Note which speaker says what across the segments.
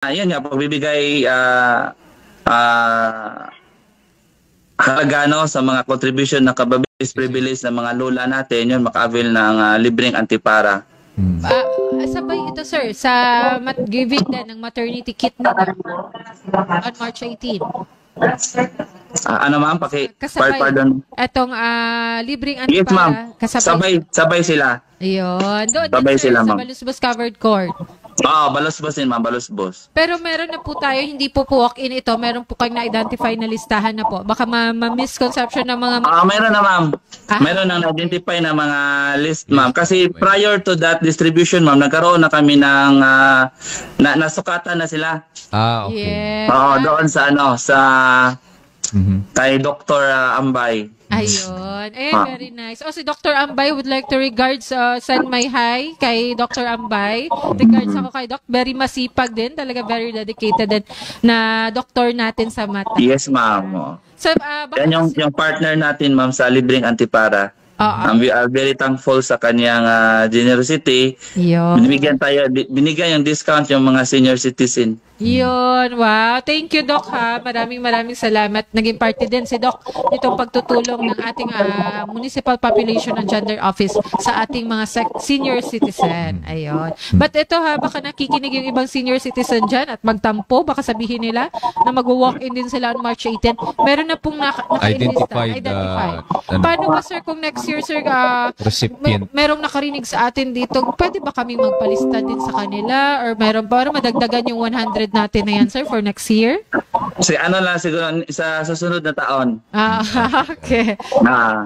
Speaker 1: yun nga, pagbibigay halaga no, sa mga contribution na kababis privilege ng mga lola natin, yun maka-avail ng libreng antipara.
Speaker 2: Sabay ito sir, sa giving din ng maternity kit na on March 18.
Speaker 1: Ano ma'am, pardon.
Speaker 2: Etong libreng
Speaker 1: Yes
Speaker 2: antipara,
Speaker 1: ma'am, sabay sila.
Speaker 2: Ayun, doon
Speaker 1: Sabay
Speaker 2: din sir,
Speaker 1: sila,
Speaker 2: sa
Speaker 1: ma'am.
Speaker 2: Balusbos Covered Court.
Speaker 1: Balusbos din ma'am, balusbos.
Speaker 2: Pero meron na po tayo, hindi po walk-in ito, meron po kayong na-identify na listahan na po. Baka ma-misconception ng mga...
Speaker 1: Meron na ma'am. Meron na na-identify na mga list ma'am. Kasi prior to that distribution ma'am, nagkaroon na kami ng nasukatan na sila.
Speaker 2: Okay.
Speaker 1: Doon sa kay Dr. Ambay.
Speaker 2: Ayun. Very nice. Si Dr. Ambay would like to send my hi kay Dr. Ambay. Regards ako kay Doc. Very masipag din. Talaga very dedicated din na doktor natin sa mata.
Speaker 1: Yes, ma'am.
Speaker 2: So,
Speaker 1: yan yung partner natin, ma'am, sa libreng antipara. We are very thankful sa kanyang generosity. Binigyan yung discount yung mga senior citizen.
Speaker 2: Yun, wow. Thank you, Doc, ha. Maraming salamat. Naging party din si Doc nitong pagtutulong ng ating Municipal Population and Gender Office sa ating mga senior citizen. Ayun. But ito ha, baka nakikinig yung ibang senior citizen dyan at magtampo, baka sabihin nila na mag-walk-in din sila on March 18. Meron na pong
Speaker 3: identified.
Speaker 2: Paano ba, sir, kung next year, sir, merong nakarinig sa atin dito, pwede ba kaming magpalista din sa kanila? Or meron para madagdagan yung 100 natin na yan, sir, for next year?
Speaker 1: Kasi siguro sa susunod na taon.
Speaker 2: Okay.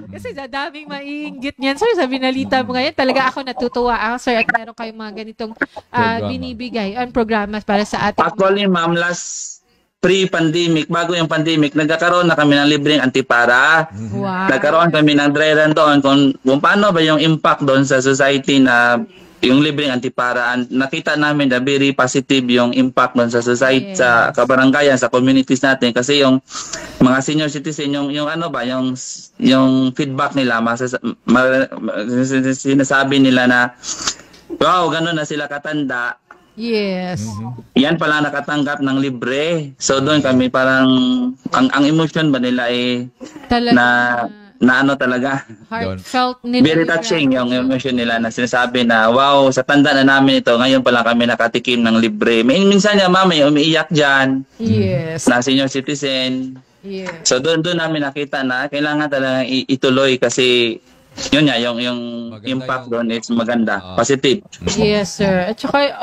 Speaker 2: Kasi daming maiinggit niyan, sir. Sa binalita mo ngayon, talaga ako natutuwa, sir, at meron kayong mga ganitong binibigay on programa para sa ating...
Speaker 1: Actually, ma'am, last pre-pandemic, bago yung pandemic, nagkakaroon na kami ng libreng antipara.
Speaker 2: Wow.
Speaker 1: Nagkaroon kami ng dry run doon kung paano ba yung impact doon sa society na yung libreng antipara. Nakita namin na very positive yung impact doon sa society, sa kabaranggayan, sa communities natin. Kasi yung mga senior citizen, yung feedback nila, sinasabi nila na, wow, gano'n na sila katanda.
Speaker 2: Yes.
Speaker 1: Yan pala nakatanggap ng libre. So doon kami parang, ang emotion ba nila talaga.
Speaker 2: Heartfelt nila.
Speaker 1: Very touching yung emotion nila na sinasabi na, wow, sa tanda na namin ito, ngayon pala kami nakatikim ng libre. Minsan niya, may umiiyak dyan.
Speaker 2: Yes.
Speaker 1: Na senior citizen.
Speaker 2: Yes.
Speaker 1: So doon namin nakita na kailangan talaga ituloy kasi yun nga, yung impact doon is maganda, positive.
Speaker 2: Yes, sir. At saka